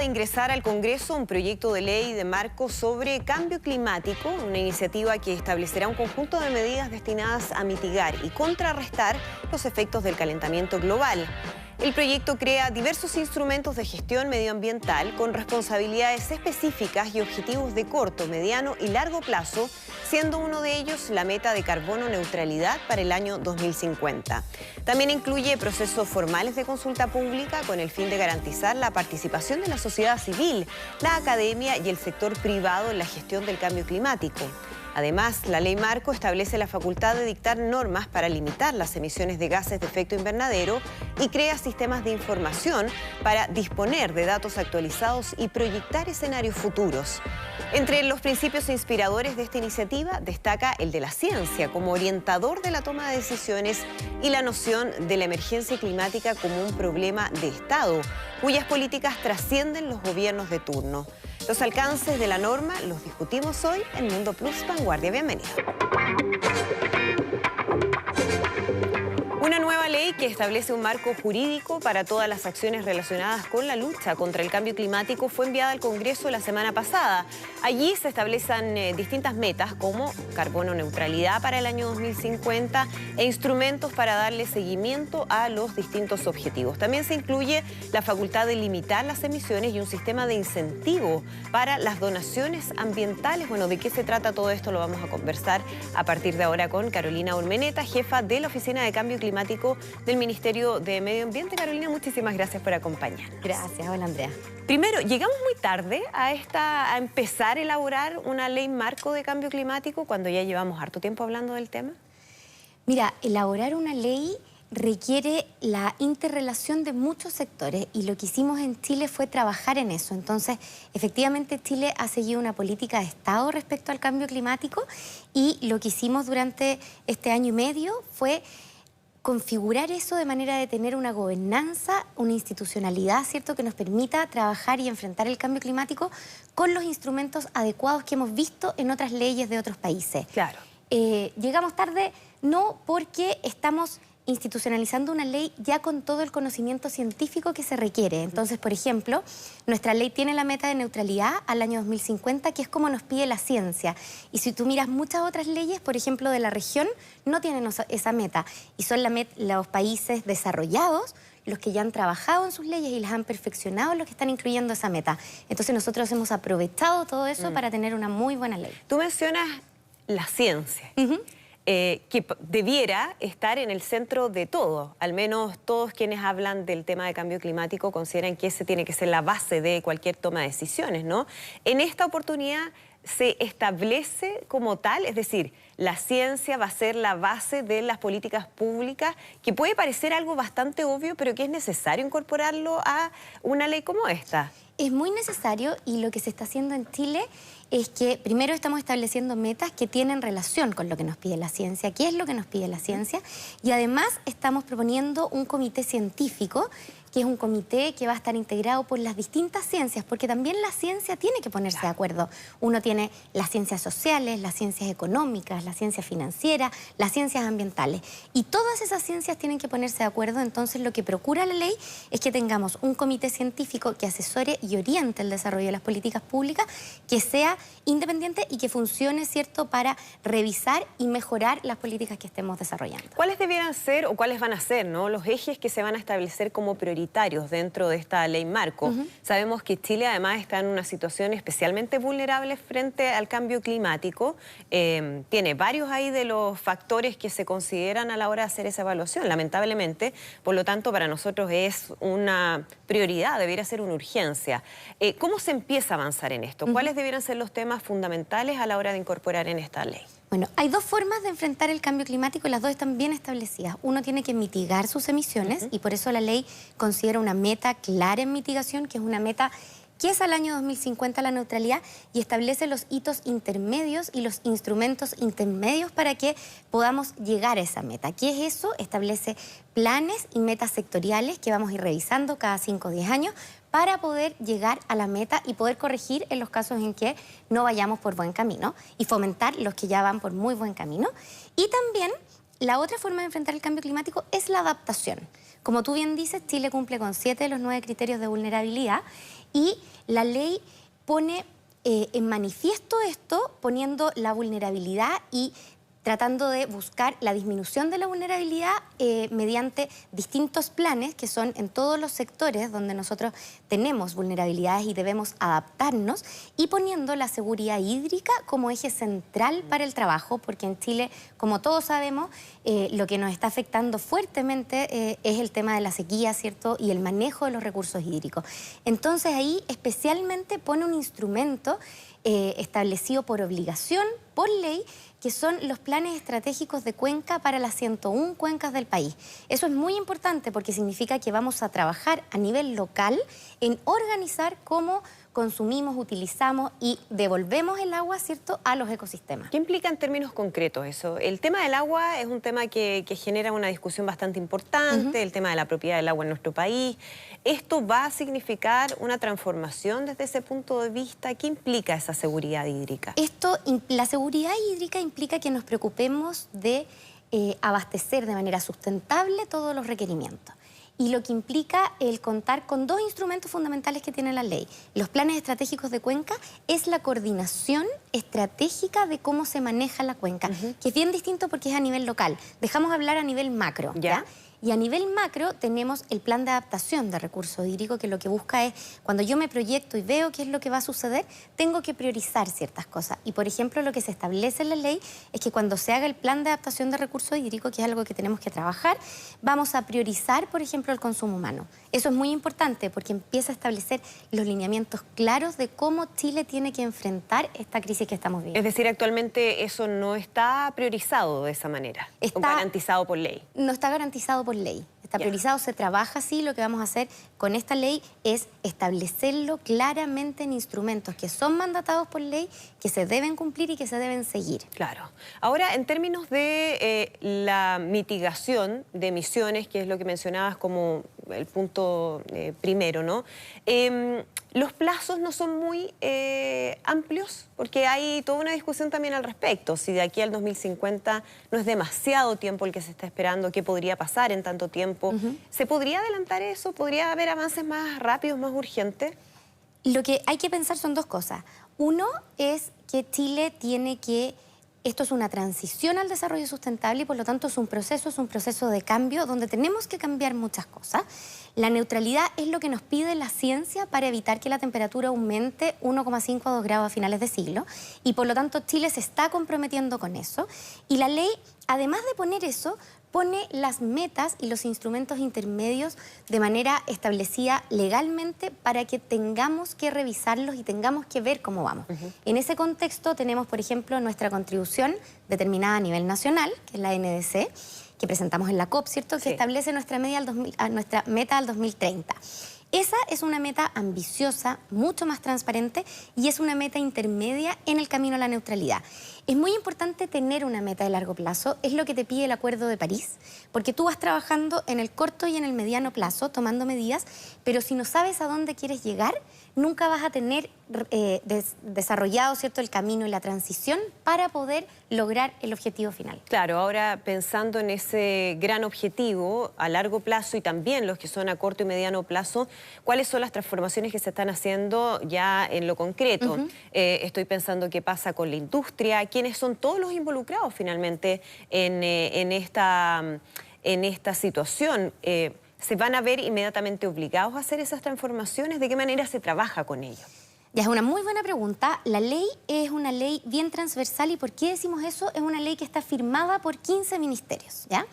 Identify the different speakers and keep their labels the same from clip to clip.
Speaker 1: de ingresar al Congreso un proyecto de ley de marco sobre cambio climático, una iniciativa que establecerá un conjunto de medidas destinadas a mitigar y contrarrestar los efectos del calentamiento global. El proyecto crea diversos instrumentos de gestión medioambiental con responsabilidades específicas y objetivos de corto, mediano y largo plazo, siendo uno de ellos la meta de carbono neutralidad para el año 2050. También incluye procesos formales de consulta pública con el fin de garantizar la participación de la sociedad civil, la academia y el sector privado en la gestión del cambio climático. Además, la ley marco establece la facultad de dictar normas para limitar las emisiones de gases de efecto invernadero y crea sistemas de información para disponer de datos actualizados y proyectar escenarios futuros. Entre los principios inspiradores de esta iniciativa destaca el de la ciencia como orientador de la toma de decisiones y la noción de la emergencia climática como un problema de Estado, cuyas políticas trascienden los gobiernos de turno. Los alcances de la norma los discutimos hoy en Mundo Plus Vanguardia. Bienvenido. Una nueva ley que establece un marco jurídico para todas las acciones relacionadas con la lucha contra el cambio climático fue enviada al Congreso la semana pasada. Allí se establecen distintas metas como carbono neutralidad para el año 2050 e instrumentos para darle seguimiento a los distintos objetivos. También se incluye la facultad de limitar las emisiones y un sistema de incentivo para las donaciones ambientales. Bueno, ¿de qué se trata todo esto? Lo vamos a conversar a partir de ahora con Carolina Urmeneta, jefa de la Oficina de Cambio Climático del Ministerio de Medio Ambiente. Carolina, muchísimas gracias por acompañarnos.
Speaker 2: Gracias, hola Andrea.
Speaker 1: Primero, llegamos muy tarde a empezar a elaborar una ley marco de cambio climático cuando ya llevamos harto tiempo hablando del tema.
Speaker 2: Mira, elaborar una ley requiere la interrelación de muchos sectores y lo que hicimos en Chile fue trabajar en eso. Entonces, efectivamente, Chile ha seguido una política de Estado respecto al cambio climático y lo que hicimos durante este año y medio fue configurar eso de manera de tener una gobernanza, una institucionalidad, ¿cierto?, que nos permita trabajar y enfrentar el cambio climático con los instrumentos adecuados que hemos visto en otras leyes de otros países.
Speaker 1: Claro.
Speaker 2: Llegamos tarde no porque estamos institucionalizando una ley ya con todo el conocimiento científico que se requiere. Entonces, por ejemplo, nuestra ley tiene la meta de neutralidad al año 2050, que es como nos pide la ciencia. Y si tú miras muchas otras leyes, por ejemplo, de la región, no tienen esa meta. Y son los países desarrollados los que ya han trabajado en sus leyes y las han perfeccionado, los que están incluyendo esa meta. Entonces, nosotros hemos aprovechado todo eso para tener una muy buena ley.
Speaker 1: Tú mencionas la ciencia. Que debiera estar en el centro de todo. Al menos todos quienes hablan del tema de cambio climático consideran que ese tiene que ser la base de cualquier toma de decisiones, ¿no? En esta oportunidad se establece como tal, es decir, la ciencia va a ser la base de las políticas públicas, que puede parecer algo bastante obvio, pero que es necesario incorporarlo a una ley como esta.
Speaker 2: Es muy necesario y lo que se está haciendo en Chile es que primero estamos estableciendo metas que tienen relación con lo que nos pide la ciencia, qué es lo que nos pide la ciencia, y además estamos proponiendo un comité científico, que es un comité que va a estar integrado por las distintas ciencias, porque también la ciencia tiene que ponerse de acuerdo. Uno tiene las ciencias sociales, las ciencias económicas, las ciencias financieras, las ciencias ambientales, y todas esas ciencias tienen que ponerse de acuerdo. Entonces, lo que procura la ley es que tengamos un comité científico que asesore y oriente el desarrollo de las políticas públicas, que sea independiente y que funcione, ¿cierto?, para revisar y mejorar las políticas que estemos desarrollando.
Speaker 1: ¿Cuáles debieran ser o cuáles van a ser, ¿no?, los ejes que se van a establecer como prioritarios dentro de esta ley marco? Sabemos que Chile además está en una situación especialmente vulnerable frente al cambio climático. Tiene varios ahí de los factores que se consideran a la hora de hacer esa evaluación, lamentablemente. Por lo tanto, para nosotros es una prioridad, debería ser una urgencia. ¿Cómo se empieza a avanzar en esto? ¿Cuáles debieran ser los temas fundamentales a la hora de incorporar en esta ley?
Speaker 2: Bueno, hay dos formas de enfrentar el cambio climático y las dos están bien establecidas. Uno tiene que mitigar sus emisiones y por eso la ley considera una meta clara en mitigación, que es una meta que es al año 2050 la neutralidad, y establece los hitos intermedios y los instrumentos intermedios para que podamos llegar a esa meta. ¿Qué es eso? Establece planes y metas sectoriales que vamos a ir revisando cada 5 o 10 años para poder llegar a la meta y poder corregir en los casos en que no vayamos por buen camino y fomentar los que ya van por muy buen camino. Y también la otra forma de enfrentar el cambio climático es la adaptación. Como tú bien dices, Chile cumple con 7 de los 9 criterios de vulnerabilidad y la ley pone en manifiesto esto, poniendo la vulnerabilidad y tratando de buscar la disminución de la vulnerabilidad mediante distintos planes que son en todos los sectores donde nosotros tenemos vulnerabilidades y debemos adaptarnos, y poniendo la seguridad hídrica como eje central para el trabajo, porque en Chile, como todos sabemos, lo que nos está afectando fuertemente es el tema de la sequía, ¿cierto? Y el manejo de los recursos hídricos. Entonces ahí especialmente pone un instrumento establecido por obligación, por ley, que son los planes estratégicos de cuenca para las 101 cuencas del país. Eso es muy importante porque significa que vamos a trabajar a nivel local en organizar cómo consumimos, utilizamos y devolvemos el agua, ¿cierto?, a los ecosistemas.
Speaker 1: ¿Qué implica en términos concretos eso? El tema del agua es un tema que genera una discusión bastante importante, el tema de la propiedad del agua en nuestro país. ¿Esto va a significar una transformación desde ese punto de vista? ¿Qué implica esa seguridad hídrica?
Speaker 2: La seguridad hídrica implica que nos preocupemos de abastecer de manera sustentable todos los requerimientos. Y lo que implica el contar con 2 instrumentos fundamentales que tiene la ley. Los planes estratégicos de cuenca es la coordinación estratégica de cómo se maneja la cuenca, que es bien distinto porque es a nivel local. Dejamos hablar a nivel macro, ¿ya? Y a nivel macro tenemos el plan de adaptación de recursos hídricos, que lo que busca es, cuando yo me proyecto y veo qué es lo que va a suceder, tengo que priorizar ciertas cosas. Y, por ejemplo, lo que se establece en la ley es que cuando se haga el plan de adaptación de recursos hídricos, que es algo que tenemos que trabajar, vamos a priorizar, por ejemplo, el consumo humano. Eso es muy importante porque empieza a establecer los lineamientos claros de cómo Chile tiene que enfrentar esta crisis que estamos viviendo.
Speaker 1: Es decir, actualmente eso no está priorizado de esa manera, o garantizado por ley.
Speaker 2: No está garantizado por ley. Está priorizado, se trabaja así. Lo que vamos a hacer con esta ley es establecerlo claramente en instrumentos que son mandatados por ley, que se deben cumplir y que se deben seguir. Claro.
Speaker 1: Ahora, en términos de la mitigación de emisiones, que es lo que mencionabas como el punto primero, ¿no? Los plazos no son muy amplios, porque hay toda una discusión también al respecto. Si de aquí al 2050 no es demasiado tiempo el que se está esperando, ¿qué podría pasar en tanto tiempo? ¿Se podría adelantar eso? ¿Podría haber avances más rápidos, más urgentes?
Speaker 2: Lo que hay que pensar son 2 cosas. Uno es que Chile tiene que... Esto es una transición al desarrollo sustentable y por lo tanto es un proceso de cambio donde tenemos que cambiar muchas cosas. La neutralidad es lo que nos pide la ciencia para evitar que la temperatura aumente 1,5 a 2 grados a finales de siglo y por lo tanto Chile se está comprometiendo con eso y la ley, además de poner eso, pone las metas y los instrumentos intermedios de manera establecida legalmente para que tengamos que revisarlos y tengamos que ver cómo vamos. En ese contexto tenemos, por ejemplo, nuestra contribución determinada a nivel nacional, que es la NDC, que presentamos en la COP, ¿cierto? Que establece nuestra meta al 2030. Esa es una meta ambiciosa, mucho más transparente y es una meta intermedia en el camino a la neutralidad. Es muy importante tener una meta de largo plazo, es lo que te pide el Acuerdo de París, porque tú vas trabajando en el corto y en el mediano plazo, tomando medidas, pero si no sabes a dónde quieres llegar, nunca vas a tener desarrollado, ¿cierto?, el camino y la transición para poder lograr el objetivo final.
Speaker 1: Claro, ahora pensando en ese gran objetivo a largo plazo y también los que son a corto y mediano plazo, ¿cuáles son las transformaciones que se están haciendo ya en lo concreto? Estoy pensando qué pasa con la industria, quiénes son todos los involucrados finalmente en esta situación. ¿Se van a ver inmediatamente obligados a hacer esas transformaciones? ¿De qué manera se trabaja con ello?
Speaker 2: Ya es una muy buena pregunta. La ley es una ley bien transversal. ¿Y por qué decimos eso? Es una ley que está firmada por 15 ministerios, ¿ya?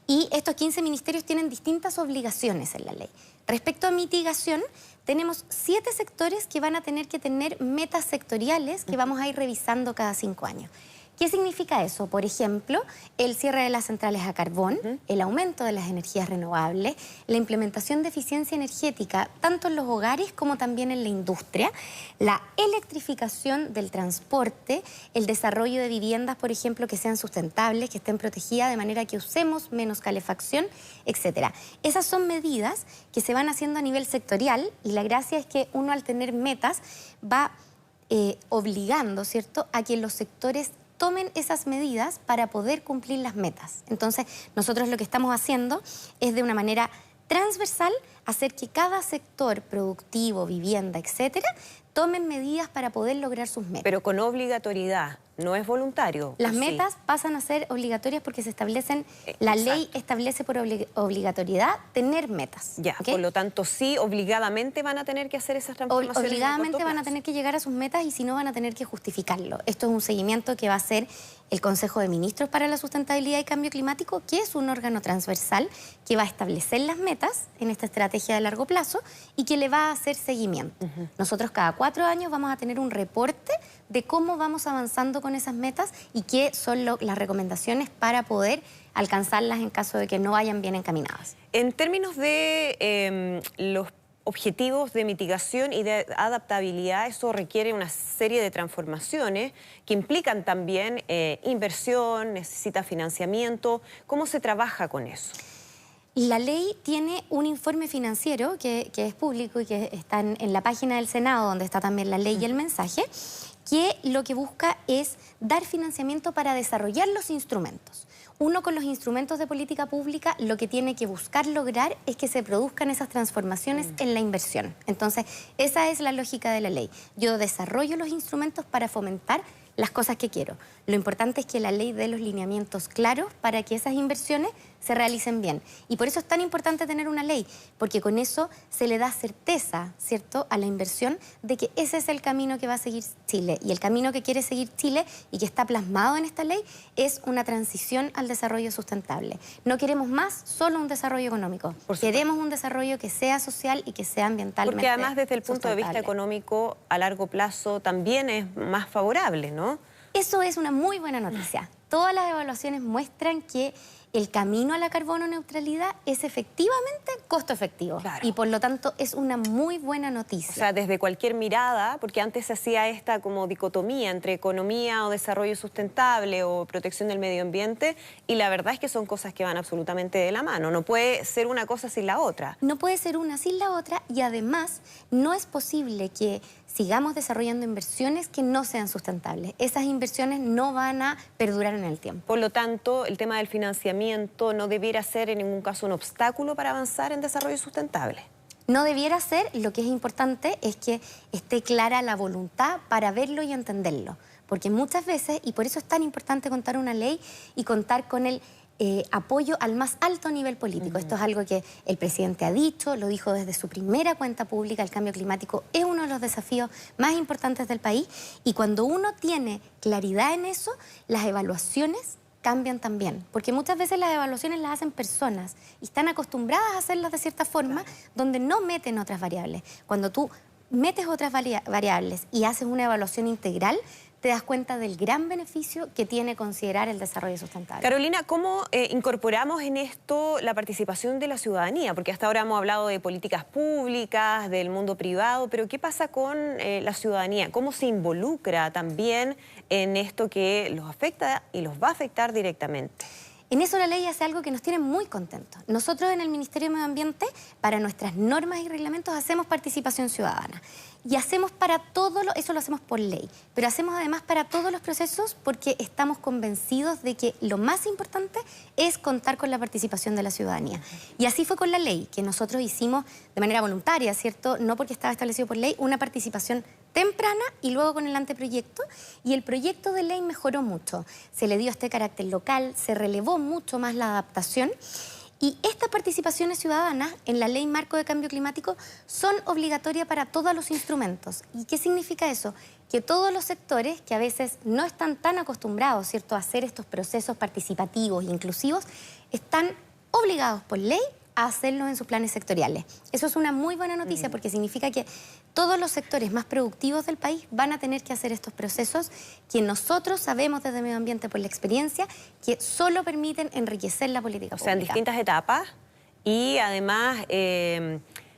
Speaker 2: Y estos 15 ministerios tienen distintas obligaciones en la ley. Respecto a mitigación, tenemos 7 sectores que van a tener que tener metas sectoriales que vamos a ir revisando cada 5 años. ¿Qué significa eso? Por ejemplo, el cierre de las centrales a carbón, el aumento de las energías renovables, la implementación de eficiencia energética, tanto en los hogares como también en la industria, la electrificación del transporte, el desarrollo de viviendas, por ejemplo, que sean sustentables, que estén protegidas de manera que usemos menos calefacción, etc. Esas son medidas que se van haciendo a nivel sectorial y la gracia es que uno al tener metas va obligando, ¿cierto?, a que los sectores tomen esas medidas para poder cumplir las metas. Entonces, nosotros lo que estamos haciendo es de una manera transversal, hacer que cada sector productivo, vivienda, etcétera, tomen medidas para poder lograr sus metas.
Speaker 1: Pero con obligatoriedad, no es voluntario.
Speaker 2: Las metas pasan a ser obligatorias porque se establecen, la ley establece por obligatoriedad tener metas.
Speaker 1: Ya, ¿okay? Por lo tanto, sí, obligadamente van a tener que hacer esas transformaciones.
Speaker 2: Obligadamente van a tener que llegar a sus metas y si no van a tener que justificarlo. Esto es un seguimiento que va a hacer el Consejo de Ministros para la Sustentabilidad y Cambio Climático, que es un órgano transversal que va a establecer las metas en esta estrategia de largo plazo y que le va a hacer seguimiento. Nosotros cada 4 años vamos a tener un reporte de cómo vamos avanzando con esas metas y qué son las recomendaciones para poder alcanzarlas en caso de que no vayan bien encaminadas.
Speaker 1: En términos de los objetivos de mitigación y de adaptabilidad, eso requiere una serie de transformaciones que implican también inversión, necesita financiamiento. ¿Cómo se trabaja con eso?
Speaker 2: La ley tiene un informe financiero que es público y que está en la página del Senado, donde está también la ley y el mensaje, que lo que busca es dar financiamiento para desarrollar los instrumentos. Uno, con los instrumentos de política pública, lo que tiene que buscar lograr es que se produzcan esas transformaciones en la inversión. Entonces, esa es la lógica de la ley. Yo desarrollo los instrumentos para fomentar las cosas que quiero. Lo importante es que la ley dé los lineamientos claros para que esas inversiones se realicen bien. Y por eso es tan importante tener una ley, porque con eso se le da certeza, ¿cierto?, a la inversión de que ese es el camino que va a seguir Chile. Y el camino que quiere seguir Chile y que está plasmado en esta ley es una transición al desarrollo sustentable. No queremos más solo un desarrollo económico. Queremos un desarrollo que sea social y que sea ambientalmente
Speaker 1: Porque además desde el punto de vista económico a largo plazo también es más favorable, ¿no?
Speaker 2: Eso es una muy buena noticia. Todas las evaluaciones muestran que el camino a la carbono neutralidad es efectivamente costo efectivo.
Speaker 1: Claro.
Speaker 2: Y por lo tanto es una muy buena noticia.
Speaker 1: O sea, desde cualquier mirada, porque antes se hacía esta como dicotomía entre economía o desarrollo sustentable o protección del medio ambiente, y la verdad es que son cosas que van absolutamente de la mano. No puede ser una cosa sin la otra.
Speaker 2: No puede ser una sin la otra y además no es posible que sigamos desarrollando inversiones que no sean sustentables. Esas inversiones no van a perdurar en el tiempo.
Speaker 1: Por lo tanto, el tema del financiamiento no debiera ser en ningún caso un obstáculo para avanzar en desarrollo sustentable.
Speaker 2: No debiera ser. Lo que es importante es que esté clara la voluntad para verlo y entenderlo. Porque muchas veces, y por eso es tan importante contar una ley y contar con el apoyo al más alto nivel político. Esto es algo que el presidente ha dicho, lo dijo desde su primera cuenta pública. El cambio climático es uno de los desafíos más importantes del país y cuando uno tiene claridad en eso, las evaluaciones cambian también, porque muchas veces las evaluaciones las hacen personas y están acostumbradas a hacerlas de cierta forma donde no meten otras variables. Cuando tú metes otras variables y haces una evaluación integral, te das cuenta del gran beneficio que tiene considerar el desarrollo sustentable.
Speaker 1: Carolina, ¿cómo incorporamos en esto la participación de la ciudadanía? Porque hasta ahora hemos hablado de políticas públicas, del mundo privado, pero ¿qué pasa con la ciudadanía? ¿Cómo se involucra también en esto que los afecta y los va a afectar directamente?
Speaker 2: En eso la ley hace algo que nos tiene muy contentos. Nosotros en el Ministerio de Medio Ambiente, para nuestras normas y reglamentos, hacemos participación ciudadana. Y hacemos para todo, eso lo hacemos por ley, pero hacemos además para todos los procesos porque estamos convencidos de que lo más importante es contar con la participación de la ciudadanía. Y así fue con la ley, que nosotros hicimos de manera voluntaria, ¿cierto? No porque estaba establecido por ley, una participación temprana y luego con el anteproyecto. Y el proyecto de ley mejoró mucho. Se le dio este carácter local, se relevó mucho más la adaptación. Y estas participaciones ciudadanas en la Ley Marco de Cambio Climático son obligatorias para todos los instrumentos. ¿Y qué significa eso? Que todos los sectores que a veces no están tan acostumbrados, ¿cierto?, a hacer estos procesos participativos e inclusivos, están obligados por ley a hacerlo en sus planes sectoriales. Eso es una muy buena noticia porque significa que todos los sectores más productivos del país van a tener que hacer estos procesos que nosotros sabemos desde Medio Ambiente por la experiencia que solo permiten enriquecer la política pública.
Speaker 1: O sea, en distintas etapas y además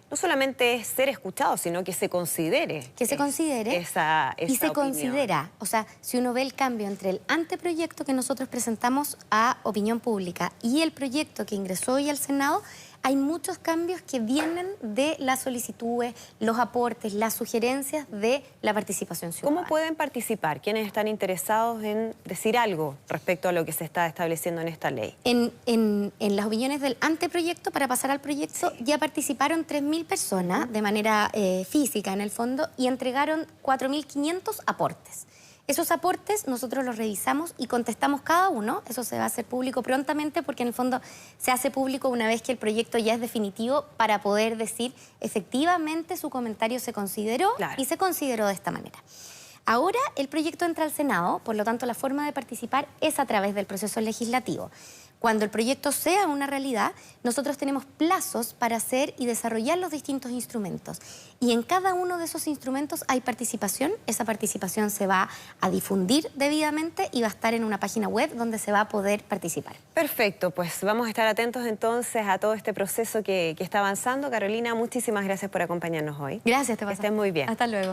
Speaker 1: no solamente es ser escuchado, sino que se considere.
Speaker 2: Que se considere
Speaker 1: esa
Speaker 2: y se
Speaker 1: opinión.
Speaker 2: Considera. O sea, si uno ve el cambio entre el anteproyecto que nosotros presentamos a opinión pública y el proyecto que ingresó hoy al Senado, hay muchos cambios que vienen de las solicitudes, los aportes, las sugerencias de la participación ciudadana.
Speaker 1: ¿Cómo pueden participar quienes están interesados en decir algo respecto a lo que se está estableciendo en esta ley?
Speaker 2: En las opiniones del anteproyecto, para pasar al proyecto, ya participaron 3.000 personas de manera física en el fondo y entregaron 4.500 aportes. Esos aportes nosotros los revisamos y contestamos cada uno. Eso se va a hacer público prontamente porque en el fondo se hace público una vez que el proyecto ya es definitivo para poder decir efectivamente su comentario se consideró y se consideró de esta manera. Ahora el proyecto entra al Senado, por lo tanto la forma de participar es a través del proceso legislativo. Cuando el proyecto sea una realidad, nosotros tenemos plazos para hacer y desarrollar los distintos instrumentos. Y en cada uno de esos instrumentos hay participación. Esa participación se va a difundir debidamente y va a estar en una página web donde se va a poder participar.
Speaker 1: Perfecto, pues vamos a estar atentos entonces a todo este proceso que está avanzando. Carolina, muchísimas gracias por acompañarnos hoy.
Speaker 2: Gracias, te
Speaker 1: Que estén muy bien.
Speaker 2: Hasta luego.